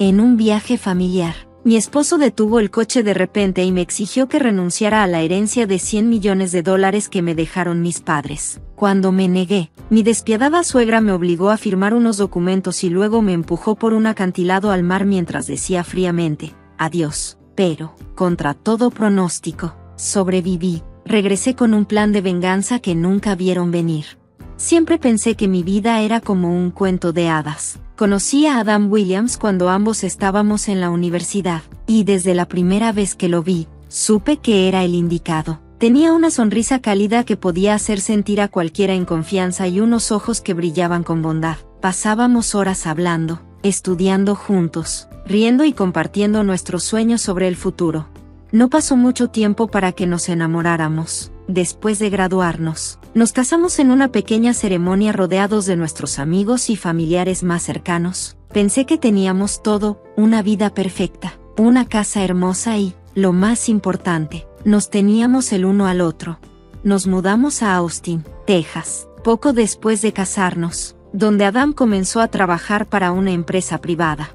En un viaje familiar, mi esposo detuvo el coche de repente y me exigió que renunciara a la herencia de $100 millones que me dejaron mis padres. Cuando me negué, mi despiadada suegra me obligó a firmar unos documentos y luego me empujó por un acantilado al mar mientras decía fríamente, adiós. Pero, contra todo pronóstico, sobreviví. Regresé con un plan de venganza que nunca vieron venir. Siempre pensé que mi vida era como un cuento de hadas. Conocí a Adam Williams cuando ambos estábamos en la universidad, y desde la primera vez que lo vi, supe que era el indicado. Tenía una sonrisa cálida que podía hacer sentir a cualquiera en confianza y unos ojos que brillaban con bondad. Pasábamos horas hablando, estudiando juntos, riendo y compartiendo nuestros sueños sobre el futuro. No pasó mucho tiempo para que nos enamoráramos. Después de graduarnos, nos casamos en una pequeña ceremonia rodeados de nuestros amigos y familiares más cercanos. Pensé que teníamos todo, una vida perfecta, una casa hermosa y, lo más importante, nos teníamos el uno al otro. Nos mudamos a Austin, Texas, poco después de casarnos, donde Adam comenzó a trabajar para una empresa privada.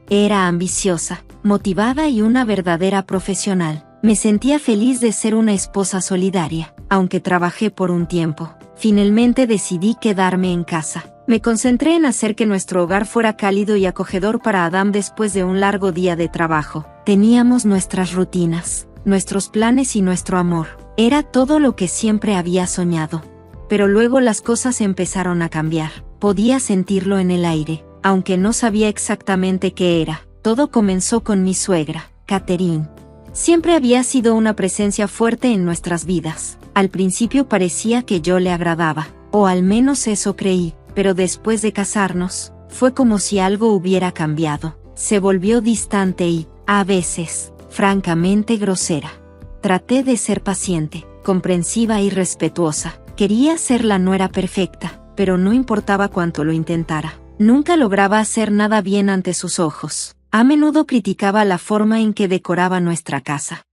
Era ambiciosa, motivada y una verdadera profesional. Me sentía feliz de ser una esposa solidaria, aunque trabajé por un tiempo. Finalmente decidí quedarme en casa. Me concentré en hacer que nuestro hogar fuera cálido y acogedor para Adam después de un largo día de trabajo. Teníamos nuestras rutinas, nuestros planes y nuestro amor. Era todo lo que siempre había soñado. Pero luego las cosas empezaron a cambiar. Podía sentirlo en el aire, aunque no sabía exactamente qué era. Todo comenzó con mi suegra, Catherine. Siempre había sido una presencia fuerte en nuestras vidas. Al principio parecía que yo le agradaba, o al menos eso creí, pero después de casarnos, fue como si algo hubiera cambiado. Se volvió distante y, a veces, francamente grosera. Traté de ser paciente, comprensiva y respetuosa. Quería ser la nuera perfecta, pero no importaba cuánto lo intentara. Nunca lograba hacer nada bien ante sus ojos. A menudo criticaba la forma en que decoraba nuestra casa,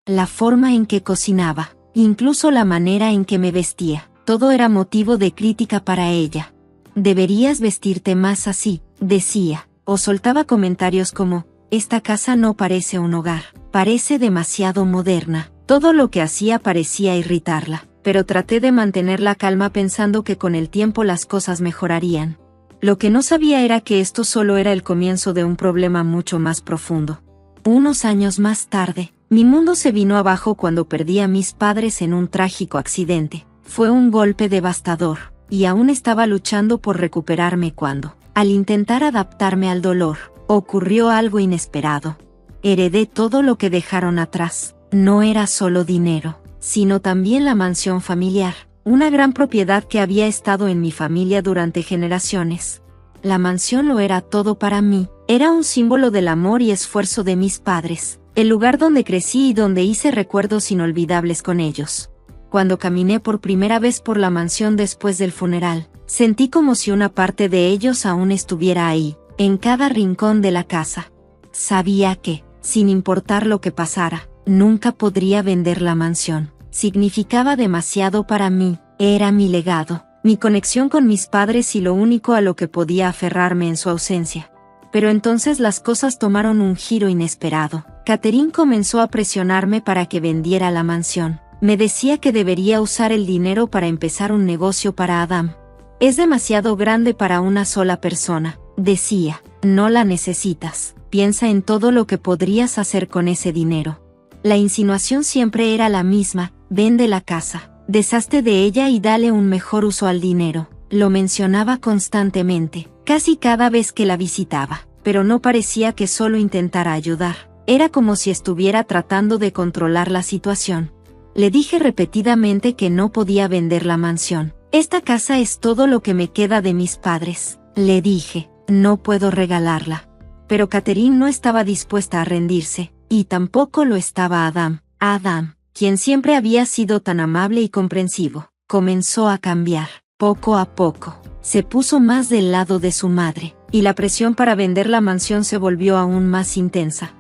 la forma en que cocinaba, incluso la manera en que me vestía. Todo era motivo de crítica para ella. Deberías vestirte más así, decía, o soltaba comentarios como, esta casa no parece un hogar, parece demasiado moderna. Todo lo que hacía parecía irritarla, pero traté de mantener la calma pensando que con el tiempo las cosas mejorarían. Lo que no sabía era que esto solo era el comienzo de un problema mucho más profundo. Unos años más tarde, mi mundo se vino abajo cuando perdí a mis padres en un trágico accidente. Fue un golpe devastador, y aún estaba luchando por recuperarme cuando, al intentar adaptarme al dolor, ocurrió algo inesperado. Heredé todo lo que dejaron atrás. No era solo dinero, sino también la mansión familiar. Una gran propiedad que había estado en mi familia durante generaciones. La mansión lo era todo para mí. Era un símbolo del amor y esfuerzo de mis padres, el lugar donde crecí y donde hice recuerdos inolvidables con ellos. Cuando caminé por primera vez por la mansión después del funeral, sentí como si una parte de ellos aún estuviera ahí, en cada rincón de la casa. Sabía que, sin importar lo que pasara, nunca podría vender la mansión. Significaba demasiado para mí, era mi legado, mi conexión con mis padres y lo único a lo que podía aferrarme en su ausencia. Pero entonces las cosas tomaron un giro inesperado. Catherine comenzó a presionarme para que vendiera la mansión. Me decía que debería usar el dinero para empezar un negocio para Adam. Es demasiado grande para una sola persona, decía, no la necesitas, piensa en todo lo que podrías hacer con ese dinero. La insinuación siempre era la misma, vende la casa, deshazte de ella y dale un mejor uso al dinero. Lo mencionaba constantemente, casi cada vez que la visitaba, pero no parecía que solo intentara ayudar. Era como si estuviera tratando de controlar la situación. Le dije repetidamente que no podía vender la mansión. Esta casa es todo lo que me queda de mis padres, le dije, no puedo regalarla. Pero Catherine no estaba dispuesta a rendirse. Y tampoco lo estaba Adam. Adam, quien siempre había sido tan amable y comprensivo, comenzó a cambiar. Poco a poco, se puso más del lado de su madre, y la presión para vender la mansión se volvió aún más intensa.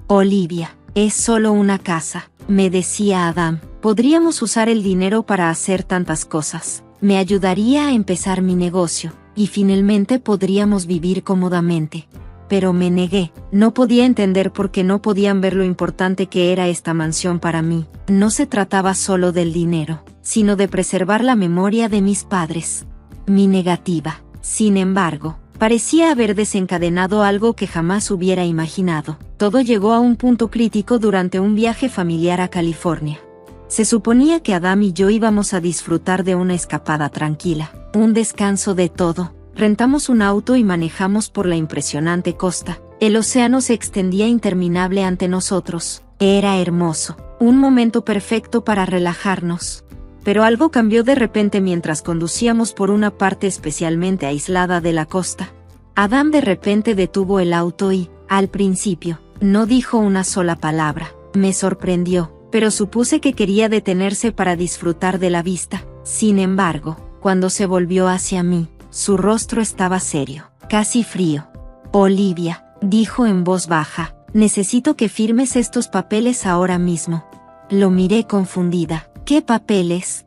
Olivia, es solo una casa, me decía Adam. Podríamos usar el dinero para hacer tantas cosas. Me ayudaría a empezar mi negocio. y finalmente podríamos vivir cómodamente. Pero me negué. No podía entender por qué no podían ver lo importante que era esta mansión para mí. No se trataba solo del dinero, sino de preservar la memoria de mis padres. Mi negativa, sin embargo, parecía haber desencadenado algo que jamás hubiera imaginado. Todo llegó a un punto crítico durante un viaje familiar a California. Se suponía que Adam y yo íbamos a disfrutar de una escapada tranquila, un descanso de todo. Rentamos un auto y manejamos por la impresionante costa. El océano se extendía interminable ante nosotros. Era hermoso, un momento perfecto para relajarnos. Pero algo cambió de repente mientras conducíamos por una parte especialmente aislada de la costa. Adam de repente detuvo el auto y, al principio, no dijo una sola palabra. Me sorprendió, pero supuse que quería detenerse para disfrutar de la vista. Sin embargo, cuando se volvió hacia mí, su rostro estaba serio, casi frío. Olivia, dijo en voz baja, necesito que firmes estos papeles ahora mismo. Lo miré confundida. ¿Qué papeles?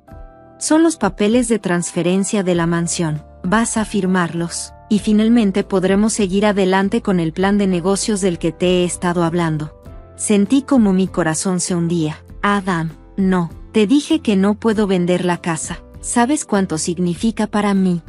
Son los papeles de transferencia de la mansión. Vas a firmarlos, y finalmente podremos seguir adelante con el plan de negocios del que te he estado hablando. Sentí como mi corazón se hundía. Adam, no, te dije que no puedo vender la casa. ¿Sabes cuánto significa para mí?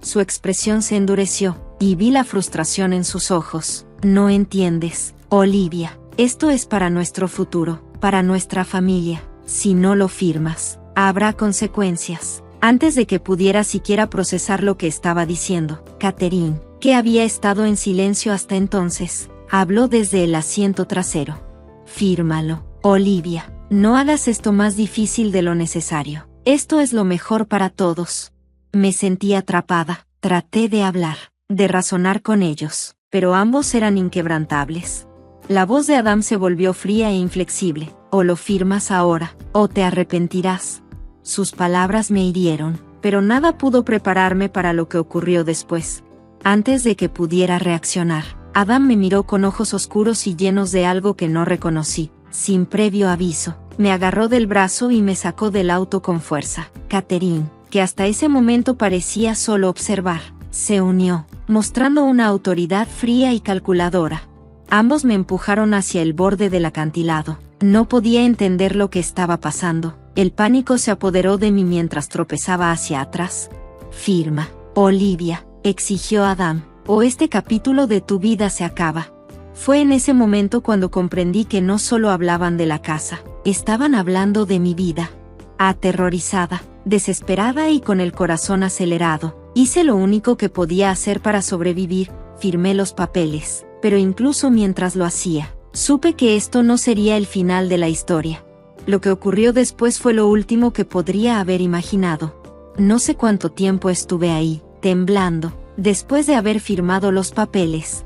Su expresión se endureció, y vi la frustración en sus ojos. No entiendes, Olivia. Esto es para nuestro futuro, para nuestra familia. Si no lo firmas, habrá consecuencias. Antes de que pudiera siquiera procesar lo que estaba diciendo, Catherine, que había estado en silencio hasta entonces, habló desde el asiento trasero. Fírmalo, Olivia. No hagas esto más difícil de lo necesario. Esto es lo mejor para todos. Me sentí atrapada. Traté de hablar, de razonar con ellos, pero ambos eran inquebrantables. La voz de Adam se volvió fría e inflexible. O lo firmas ahora, o te arrepentirás. Sus palabras me hirieron, pero nada pudo prepararme para lo que ocurrió después. Antes de que pudiera reaccionar, Adam me miró con ojos oscuros y llenos de algo que no reconocí. Sin previo aviso, me agarró del brazo y me sacó del auto con fuerza. Catherine, que hasta ese momento parecía solo observar, se unió, mostrando una autoridad fría y calculadora. Ambos me empujaron hacia el borde del acantilado. No podía entender lo que estaba pasando. El pánico se apoderó de mí mientras tropezaba hacia atrás. Firma, Olivia, exigió Adam, o este capítulo de tu vida se acaba. Fue en ese momento cuando comprendí que no solo hablaban de la casa, estaban hablando de mi vida. Aterrorizada, desesperada y con el corazón acelerado, hice lo único que podía hacer para sobrevivir, firmé los papeles, pero incluso mientras lo hacía, supe que esto no sería el final de la historia. Lo que ocurrió después fue lo último que podría haber imaginado. No sé cuánto tiempo estuve ahí, temblando, después de haber firmado los papeles.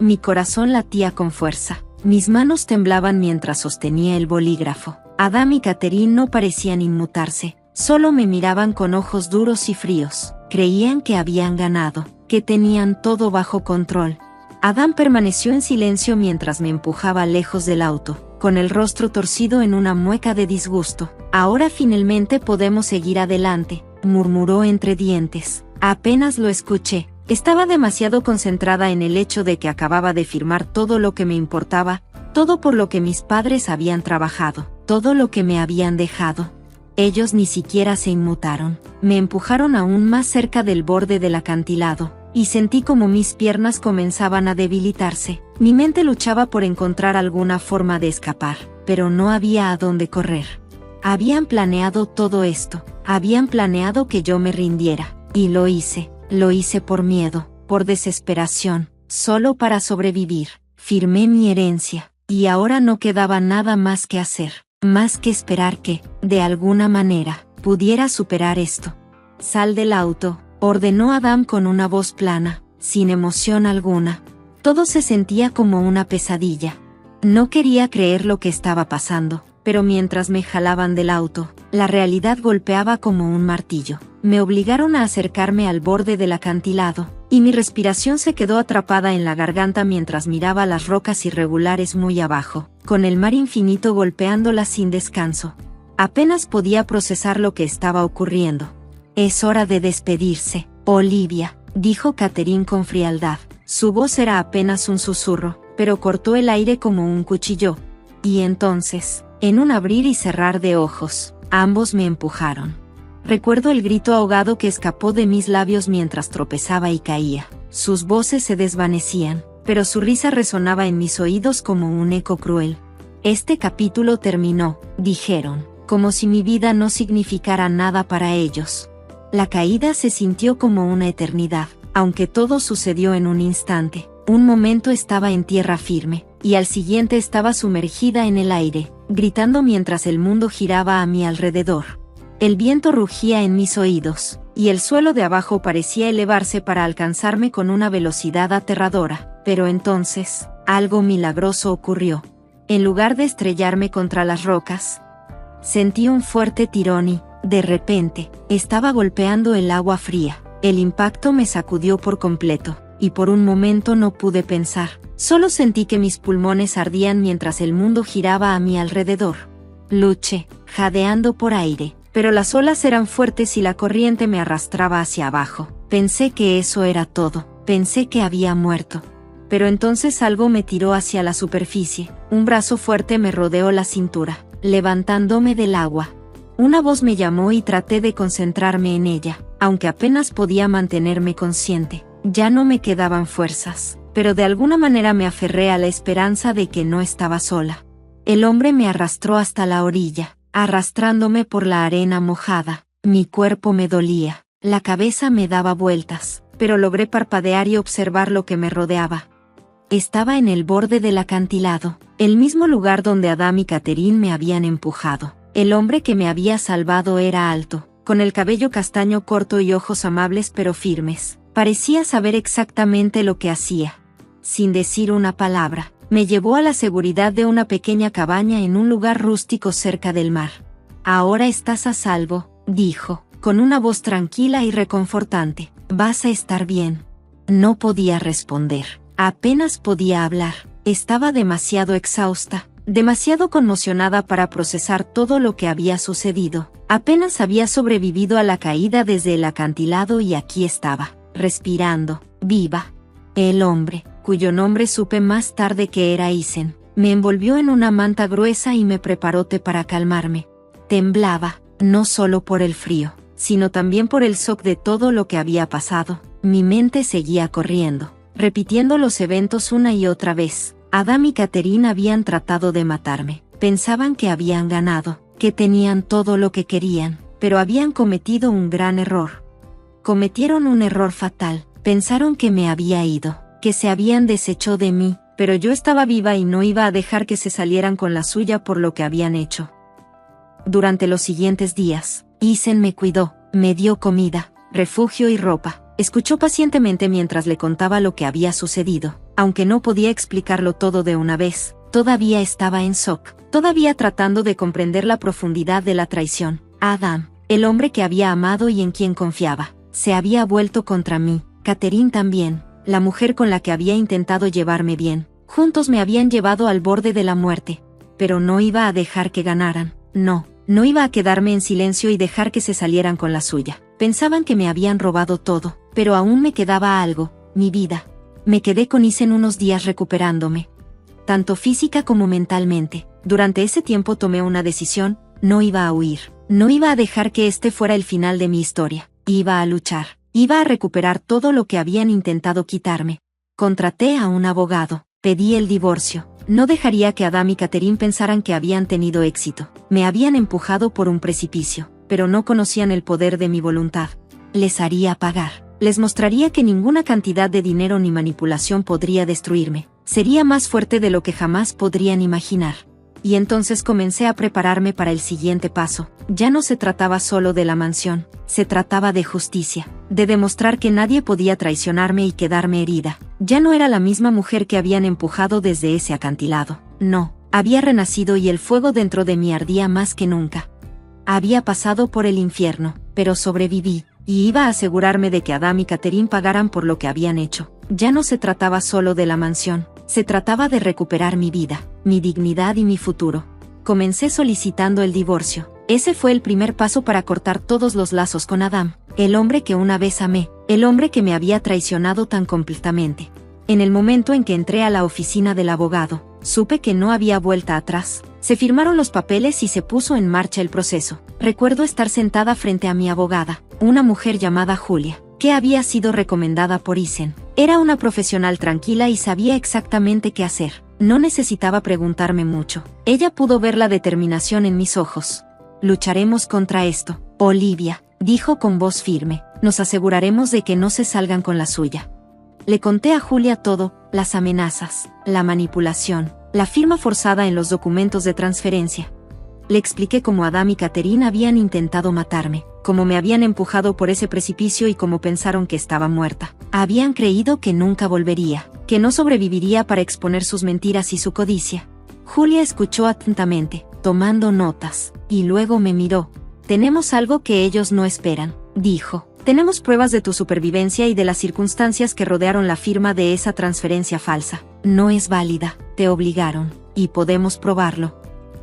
Mi corazón latía con fuerza, mis manos temblaban mientras sostenía el bolígrafo. Adam y Catherine no parecían inmutarse, solo me miraban con ojos duros y fríos. Creían que habían ganado, que tenían todo bajo control. Adam permaneció en silencio mientras me empujaba lejos del auto, con el rostro torcido en una mueca de disgusto. Ahora finalmente podemos seguir adelante, murmuró entre dientes. Apenas lo escuché. Estaba demasiado concentrada en el hecho de que acababa de firmar todo lo que me importaba, todo por lo que mis padres habían trabajado, todo lo que me habían dejado. Ellos ni siquiera se inmutaron. Me empujaron aún más cerca del borde del acantilado, y sentí como mis piernas comenzaban a debilitarse. Mi mente luchaba por encontrar alguna forma de escapar, pero no había a dónde correr. Habían planeado todo esto, habían planeado que yo me rindiera, y lo hice. Lo hice por miedo, por desesperación, solo para sobrevivir. Firmé mi herencia, y ahora no quedaba nada más que hacer, más que esperar que, de alguna manera, pudiera superar esto. Sal del auto, ordenó Adam con una voz plana, sin emoción alguna. Todo se sentía como una pesadilla. No quería creer lo que estaba pasando, pero mientras me jalaban del auto, la realidad golpeaba como un martillo. Me obligaron a acercarme al borde del acantilado, y mi respiración se quedó atrapada en la garganta mientras miraba las rocas irregulares muy abajo, con el mar infinito golpeándolas sin descanso. Apenas podía procesar lo que estaba ocurriendo. Es hora de despedirse, Olivia, dijo Catherine con frialdad. Su voz era apenas un susurro, pero cortó el aire como un cuchillo. Y entonces, en un abrir y cerrar de ojos, ambos me empujaron. Recuerdo el grito ahogado que escapó de mis labios mientras tropezaba y caía. Sus voces se desvanecían, pero su risa resonaba en mis oídos como un eco cruel. Este capítulo terminó, dijeron, como si mi vida no significara nada para ellos. La caída se sintió como una eternidad, aunque todo sucedió en un instante. Un momento estaba en tierra firme, y al siguiente estaba sumergida en el aire, gritando mientras el mundo giraba a mi alrededor. El viento rugía en mis oídos, y el suelo de abajo parecía elevarse para alcanzarme con una velocidad aterradora. Pero entonces, algo milagroso ocurrió. En lugar de estrellarme contra las rocas, sentí un fuerte tirón y, de repente, estaba golpeando el agua fría. El impacto me sacudió por completo, y por un momento no pude pensar. Solo sentí que mis pulmones ardían mientras el mundo giraba a mi alrededor. Luché, jadeando por aire, pero las olas eran fuertes y la corriente me arrastraba hacia abajo. Pensé que eso era todo, pensé que había muerto. Pero entonces algo me tiró hacia la superficie, un brazo fuerte me rodeó la cintura, levantándome del agua. Una voz me llamó y traté de concentrarme en ella, aunque apenas podía mantenerme consciente. Ya no me quedaban fuerzas, pero de alguna manera me aferré a la esperanza de que no estaba sola. El hombre me arrastró hasta la orilla, arrastrándome por la arena mojada. Mi cuerpo me dolía, la cabeza me daba vueltas, pero logré parpadear y observar lo que me rodeaba. Estaba en el borde del acantilado, el mismo lugar donde Adam y Catherine me habían empujado. El hombre que me había salvado era alto, con el cabello castaño corto y ojos amables pero firmes. Parecía saber exactamente lo que hacía. Sin decir una palabra, me llevó a la seguridad de una pequeña cabaña en un lugar rústico cerca del mar. Ahora estás a salvo, dijo, con una voz tranquila y reconfortante. Vas a estar bien. No podía responder. Apenas podía hablar. Estaba demasiado exhausta, demasiado conmocionada para procesar todo lo que había sucedido. Apenas había sobrevivido a la caída desde el acantilado y aquí estaba, respirando, viva. El hombre, cuyo nombre supe más tarde que era Isen, me envolvió en una manta gruesa y me preparó té para calmarme. Temblaba, no solo por el frío, sino también por el shock de todo lo que había pasado. Mi mente seguía corriendo, repitiendo los eventos una y otra vez. Adam y Catherine habían tratado de matarme. Pensaban que habían ganado, que tenían todo lo que querían, pero habían cometido un gran error. Cometieron un error fatal. Pensaron que me había ido, que se habían deshecho de mí, pero yo estaba viva y no iba a dejar que se salieran con la suya por lo que habían hecho. Durante los siguientes días, Isen me cuidó, me dio comida, refugio y ropa. Escuchó pacientemente mientras le contaba lo que había sucedido. Aunque no podía explicarlo todo de una vez, todavía estaba en shock, todavía tratando de comprender la profundidad de la traición. Adam, el hombre que había amado y en quien confiaba, se había vuelto contra mí. Catherine también, la mujer con la que había intentado llevarme bien. Juntos me habían llevado al borde de la muerte. Pero no iba a dejar que ganaran. No iba a quedarme en silencio y dejar que se salieran con la suya. Pensaban que me habían robado todo, pero aún me quedaba algo, mi vida. Me quedé con Isen unos días recuperándome, tanto física como mentalmente. Durante ese tiempo tomé una decisión, no iba a huir. No iba a dejar que este fuera el final de mi historia. Iba a luchar. Iba a recuperar todo lo que habían intentado quitarme. Contraté a un abogado. Pedí el divorcio. No dejaría que Adam y Catherine pensaran que habían tenido éxito. Me habían empujado por un precipicio, pero no conocían el poder de mi voluntad. Les haría pagar. Les mostraría que ninguna cantidad de dinero ni manipulación podría destruirme. Sería más fuerte de lo que jamás podrían imaginar. Y entonces comencé a prepararme para el siguiente paso. Ya no se trataba solo de la mansión, se trataba de justicia, de demostrar que nadie podía traicionarme y quedarme herida. Ya no era la misma mujer que habían empujado desde ese acantilado. No, había renacido y el fuego dentro de mí ardía más que nunca. Había pasado por el infierno, pero sobreviví, y iba a asegurarme de que Adam y Catherine pagaran por lo que habían hecho. Ya no se trataba solo de la mansión, se trataba de recuperar mi vida, mi dignidad y mi futuro. Comencé solicitando el divorcio. Ese fue el primer paso para cortar todos los lazos con Adam, el hombre que una vez amé, el hombre que me había traicionado tan completamente. En el momento en que entré a la oficina del abogado, supe que no había vuelta atrás. Se firmaron los papeles y se puso en marcha el proceso. Recuerdo estar sentada frente a mi abogada, una mujer llamada Julia, que había sido recomendada por Isen. Era una profesional tranquila y sabía exactamente qué hacer. No necesitaba preguntarme mucho. Ella pudo ver la determinación en mis ojos. Lucharemos contra esto, Olivia, dijo con voz firme. Nos aseguraremos de que no se salgan con la suya. Le conté a Julia todo, las amenazas, la manipulación, la firma forzada en los documentos de transferencia. Le expliqué cómo Adam y Catherine habían intentado matarme, cómo me habían empujado por ese precipicio y cómo pensaron que estaba muerta. Habían creído que nunca volvería, que no sobreviviría para exponer sus mentiras y su codicia. Julia escuchó atentamente, tomando notas, y luego me miró. Tenemos algo que ellos no esperan, dijo. Tenemos pruebas de tu supervivencia y de las circunstancias que rodearon la firma de esa transferencia falsa. No es válida, te obligaron, y podemos probarlo.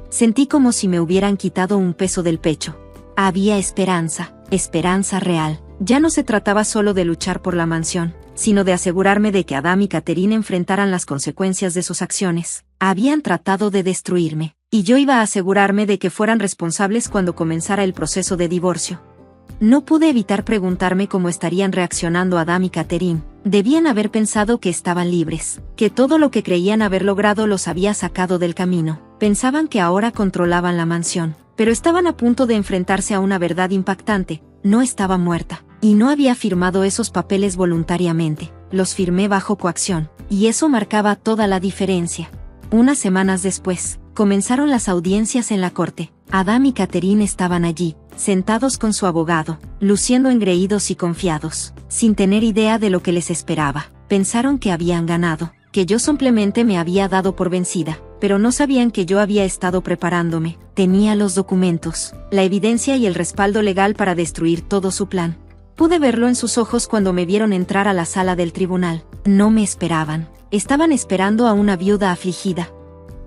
Sentí como si me hubieran quitado un peso del pecho. Había esperanza, esperanza real. Ya no se trataba solo de luchar por la mansión, sino de asegurarme de que Adam y Catherine enfrentaran las consecuencias de sus acciones. Habían tratado de destruirme, y yo iba a asegurarme de que fueran responsables cuando comenzara el proceso de divorcio. No pude evitar preguntarme cómo estarían reaccionando Adam y Catherine. Debían haber pensado que estaban libres, que todo lo que creían haber logrado los había sacado del camino. Pensaban que ahora controlaban la mansión, pero estaban a punto de enfrentarse a una verdad impactante. No estaba muerta, y no había firmado esos papeles voluntariamente. Los firmé bajo coacción, y eso marcaba toda la diferencia. Unas semanas después, comenzaron las audiencias en la corte. Adam y Catherine estaban allí, sentados con su abogado, luciendo engreídos y confiados, sin tener idea de lo que les esperaba. Pensaron que habían ganado, que yo simplemente me había dado por vencida, pero no sabían que yo había estado preparándome. Tenía los documentos, la evidencia y el respaldo legal para destruir todo su plan. Pude verlo en sus ojos cuando me vieron entrar a la sala del tribunal. No me esperaban. Estaban esperando a una viuda afligida.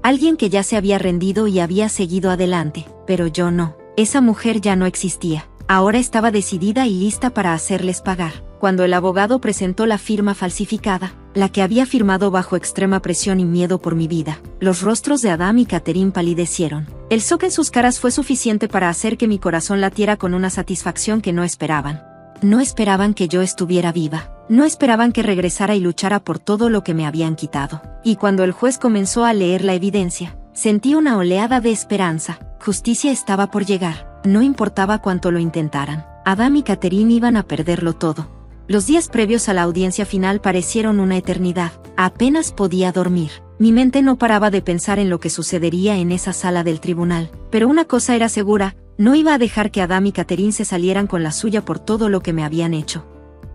Alguien que ya se había rendido y había seguido adelante, pero yo no. Esa mujer ya no existía. Ahora estaba decidida y lista para hacerles pagar. Cuando el abogado presentó la firma falsificada, la que había firmado bajo extrema presión y miedo por mi vida, los rostros de Adam y Catherine palidecieron. El shock en sus caras fue suficiente para hacer que mi corazón latiera con una satisfacción que no esperaban. No esperaban que yo estuviera viva. No esperaban que regresara y luchara por todo lo que me habían quitado. Y cuando el juez comenzó a leer la evidencia, sentí una oleada de esperanza. Justicia estaba por llegar. No importaba cuánto lo intentaran. Adam y Catherine iban a perderlo todo. Los días previos a la audiencia final parecieron una eternidad. Apenas podía dormir. Mi mente no paraba de pensar en lo que sucedería en esa sala del tribunal. Pero una cosa era segura, no iba a dejar que Adam y Catherine se salieran con la suya por todo lo que me habían hecho.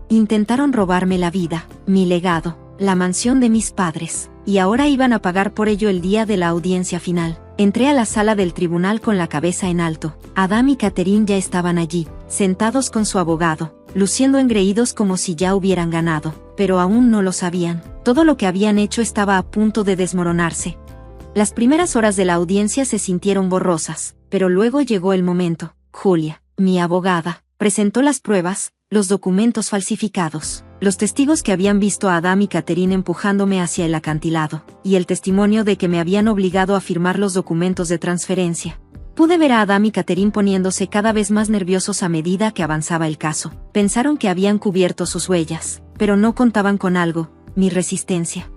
Intentaron robarme la vida, mi legado, la mansión de mis padres, y ahora iban a pagar por ello el día de la audiencia final. Entré a la sala del tribunal con la cabeza en alto. Adam y Catherine ya estaban allí, sentados con su abogado, luciendo engreídos como si ya hubieran ganado, pero aún no lo sabían. Todo lo que habían hecho estaba a punto de desmoronarse. Las primeras horas de la audiencia se sintieron borrosas, pero luego llegó el momento. Julia, mi abogada, presentó las pruebas, los documentos falsificados, los testigos que habían visto a Adam y Catherine empujándome hacia el acantilado, y el testimonio de que me habían obligado a firmar los documentos de transferencia. Pude ver a Adam y Catherine poniéndose cada vez más nerviosos a medida que avanzaba el caso. Pensaron que habían cubierto sus huellas, pero no contaban con algo, mi resistencia.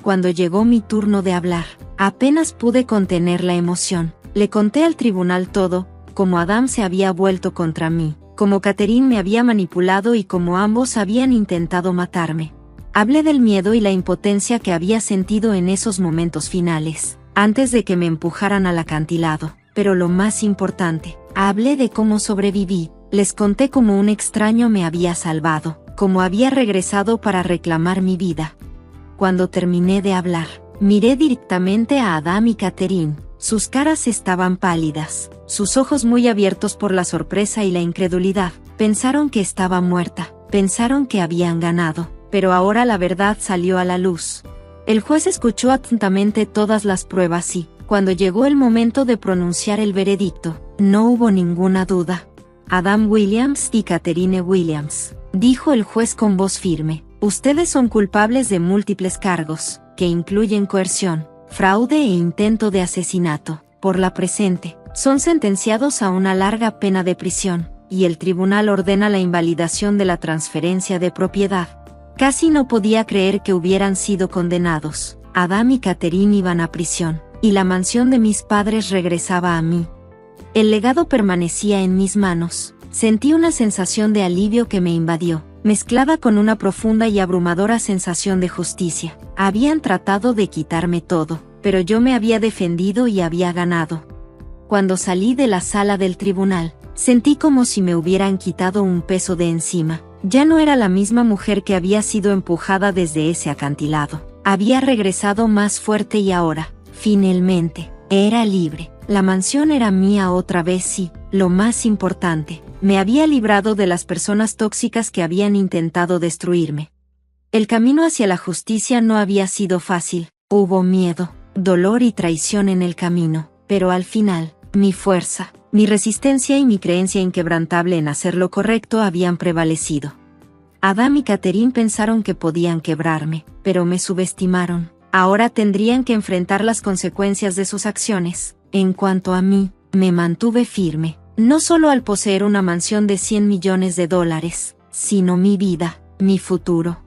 Cuando llegó mi turno de hablar, apenas pude contener la emoción. Le conté al tribunal todo, cómo Adam se había vuelto contra mí, cómo Catherine me había manipulado y cómo ambos habían intentado matarme. Hablé del miedo y la impotencia que había sentido en esos momentos finales, antes de que me empujaran al acantilado. Pero lo más importante, hablé de cómo sobreviví. Les conté cómo un extraño me había salvado, cómo había regresado para reclamar mi vida. Cuando terminé de hablar, miré directamente a Adam y Catherine. Sus caras estaban pálidas, sus ojos muy abiertos por la sorpresa y la incredulidad. Pensaron que estaba muerta, pensaron que habían ganado, pero ahora la verdad salió a la luz. El juez escuchó atentamente todas las pruebas y, cuando llegó el momento de pronunciar el veredicto, no hubo ninguna duda. Adam Williams y Catherine Williams dijo el juez con voz firme. Ustedes son culpables de múltiples cargos, que incluyen coerción, fraude e intento de asesinato. Por la presente, son sentenciados a una larga pena de prisión, y el tribunal ordena la invalidación de la transferencia de propiedad. Casi no podía creer que hubieran sido condenados. Adam y Catherine iban a prisión, y la mansión de mis padres regresaba a mí. El legado permanecía en mis manos. Sentí una sensación de alivio que me invadió, mezclada con una profunda y abrumadora sensación de justicia. Habían tratado de quitarme todo, pero yo me había defendido y había ganado. Cuando salí de la sala del tribunal, sentí como si me hubieran quitado un peso de encima. Ya no era la misma mujer que había sido empujada desde ese acantilado. Había regresado más fuerte y ahora, finalmente, era libre. La mansión era mía otra vez y, lo más importante, me había librado de las personas tóxicas que habían intentado destruirme. El camino hacia la justicia no había sido fácil. Hubo miedo, dolor y traición en el camino, pero al final, mi fuerza, mi resistencia y mi creencia inquebrantable en hacer lo correcto habían prevalecido. Adam y Catherine pensaron que podían quebrarme, pero me subestimaron. Ahora tendrían que enfrentar las consecuencias de sus acciones. En cuanto a mí, me mantuve firme, no solo al poseer una mansión de $100 millones, sino mi vida, mi futuro.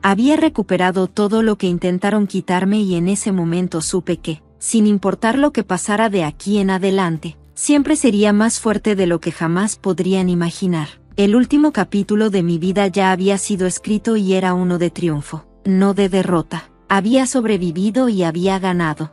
Había recuperado todo lo que intentaron quitarme y en ese momento supe que, sin importar lo que pasara de aquí en adelante, siempre sería más fuerte de lo que jamás podrían imaginar. El último capítulo de mi vida ya había sido escrito y era uno de triunfo, no de derrota. Había sobrevivido y había ganado.